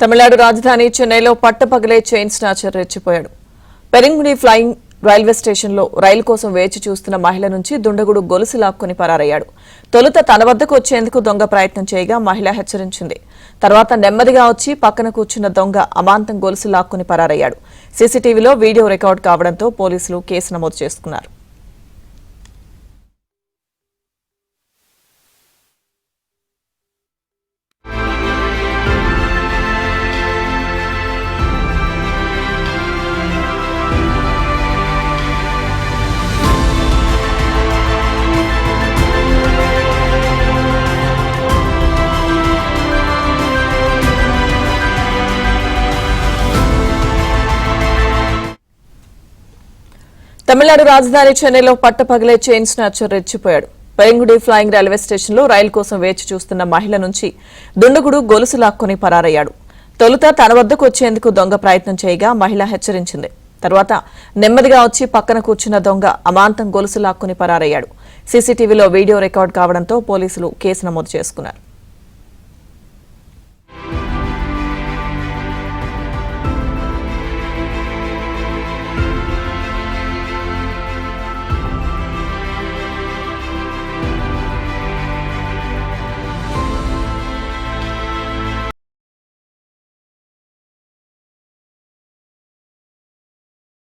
తమిళనాడు రాజధాని చెన్నైలో పట్టపగలే చైన్ స్నాచర్ రెచ్చిపోయాడు. పెరింగుడి ఫ్లయింగ్ రైల్వే స్టేషన్లో రైలు కోసం వేచి చూస్తున్న మహిళ నుంచి దుండగుడు గొలుసు లాక్కొని పరారయ్యాడు. తొలుత తన వద్దకు వచ్చేందుకు దొంగ ప్రయత్నం చేయగా మహిళ హెచ్చరించింది. తర్వాత నెమ్మదిగా వచ్చి పక్కన కూర్చున్న దొంగ అమాంతం గొలుసు లాక్కొని పరారయ్యాడు. సీసీటీవీలో వీడియో రికార్డు కావడంతో పోలీసులు కేసు నమోదు చేసుకున్నారు. తమిళనాడు రాజధాని చెన్నైలో పట్టపగలే చైన్ స్నాచర్ రెచ్చిపోయాడు. పెరింగుడి ఫ్లయింగ్ రైల్వే స్టేషన్లో రైలు కోసం వేచి చూస్తున్న మహిళ నుంచి దుండగుడు గొలుసు లాక్కొని పరారయ్యాడు. తొలుత తన వద్దకు వచ్చేందుకు దొంగ ప్రయత్నం చేయగా మహిళ హెచ్చరించింది. తర్వాత నెమ్మదిగా వచ్చి పక్కన కూర్చున్న దొంగ అమాంతం గొలుసు లాక్కొని పరారయ్యాడు. సీసీటీవీలో వీడియో రికార్డు కావడంతో పోలీసులు కేసు నమోదు చేసుకున్నారు.